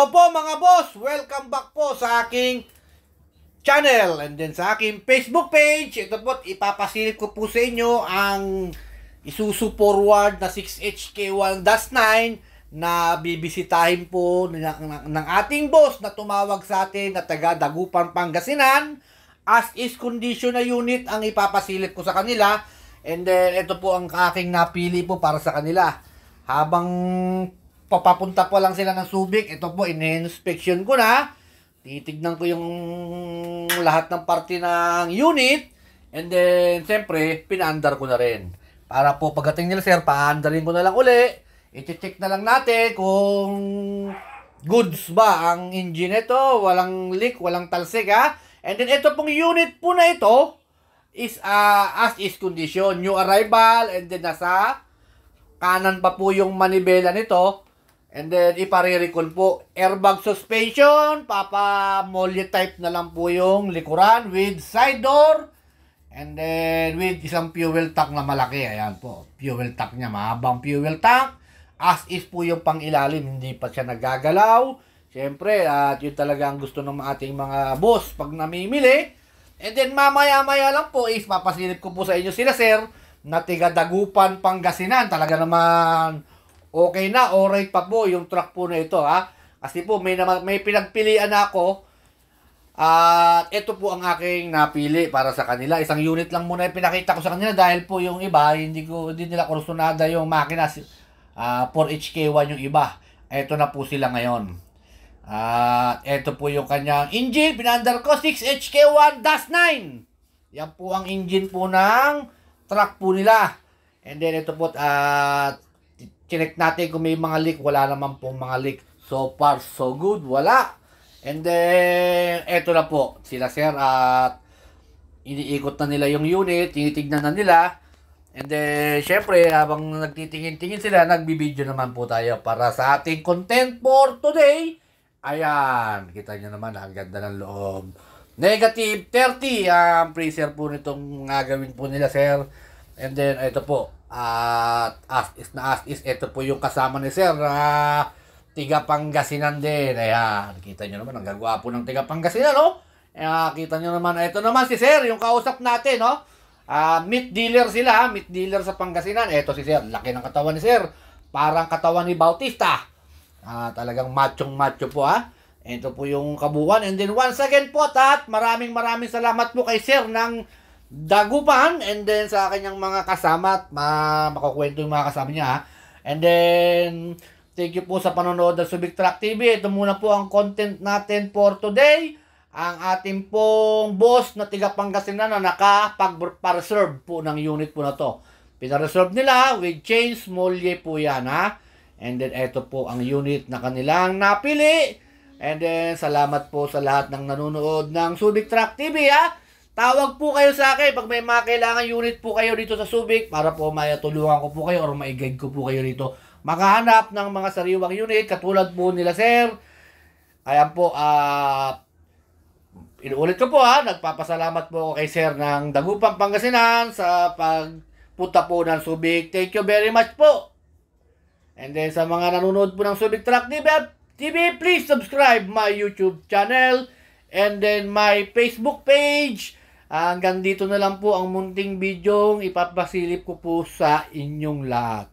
Hello po mga boss! Welcome back po sa aking channel and then sa aking Facebook page. Ito po, ipapasilip ko po sa inyo ang Isuzu Forward na 6HK1-9 na bibisitahin po ng ating boss na tumawag sa atin na taga Dagupan, Pangasinan. As is condition na unit ang ipapasilip ko sa kanila. And then ito po ang aking napili po para sa kanila. Habang papapunta po lang sila ng Subic, ito po, in-inspection ko na. Titignan ko yung lahat ng parte ng unit. And then, siyempre, pinaandar ko na rin. Para po, pagdating nila, sir, paandarin ko na lang uli. I-check na lang natin kung goods ba ang engine ito. Walang leak, walang talsik, ha? And then, ito pong unit po na ito is as is condition. New arrival, and then nasa kanan pa po yung manibela nito. And then, ipare-recall po. Airbag suspension, papa-molly type na lang po yung likuran with side door. And then, with isang fuel tank na malaki. Ayan po, fuel tank niya. Mahabang fuel tank. As is po yung pang-ilalim. Hindi pa siya nagagalaw. Siyempre, at yun talaga ang gusto ng ating mga boss pag namimili. And then, mamaya-maya lang po is papasilip ko po sa inyo sila, sir, na tiga Dagupan, Pangasinan. Talaga naman okay na, alright pa po yung truck po na ito, ha. Kasi po may pinagpilian ako. At ito po ang aking napili para sa kanila. Isang unit lang muna yung pinakita ko sa kanila dahil po yung iba hindi nila kursunada yung makina 4HK1 yung iba. Ito na po sila ngayon. Ito po yung kanyang engine. Pinandar ko 6HK1-9. Yan po ang engine po ng truck po nila. And then ito po chinek natin kung may mga leak. Wala naman po mga leak. So far, so good. Wala. And then, eto na po. Sila, sir, at iniikot na nila yung unit. Tinitignan na nila. And then, syempre, habang nagtitingin-tingin sila, nagbibideo naman po tayo para sa ating content for today. Ayan. Kita nyo naman, ang ganda ng loob. Negative 30 ang freezer po nitong gagawin po nila, sir. And then, ito po. At as is, ito po yung kasama ni sir tiga Pangasinan din. Ayan, kita nyo naman, ang gagwapo ng tiga Pangasinan, no? Kita nyo naman, ito naman si sir, yung kausap natin, no? Meat dealer sila, meat dealer sa Pangasinan. Ito si sir, laki ng katawan ni sir. Parang katawan ni Bautista. Talagang machong-macho po, ha? Ito po yung kabuuan. And then once again po, maraming salamat po kay sir ng Dagupan, and then sa kanyang mga kasama at makukwento yung mga kasama niya, ha? And then thank you po sa panonood ng Subic Truck TV. Ito muna po ang content natin for today. Ang ating pong boss na tiga Pangasinan na nakapag-reserve po ng unit po na to. Pina-reserve nila with chains, molye po yan, ha? And then ito po ang unit na kanilang napili. And then salamat po sa lahat ng nanonood ng Subic Truck TV, ha? Tawag po kayo sa akin pag may mga kailangan unit po kayo dito sa Subic para po maitulungan ko po kayo or maigide ko po kayo dito. Makahanap ng mga sariwang unit katulad po nila, sir. Ayan po, inuulit ko po, ha. Nagpapasalamat po ako kay sir ng Dagupan, Pangasinan sa pagpunta po ng Subic. Thank you very much po. And then sa mga nanonood po ng Subic Truck TV, please subscribe my YouTube channel and then my Facebook page. Hanggang dito na lang po ang munting video ipapasilip ko po sa inyong lahat.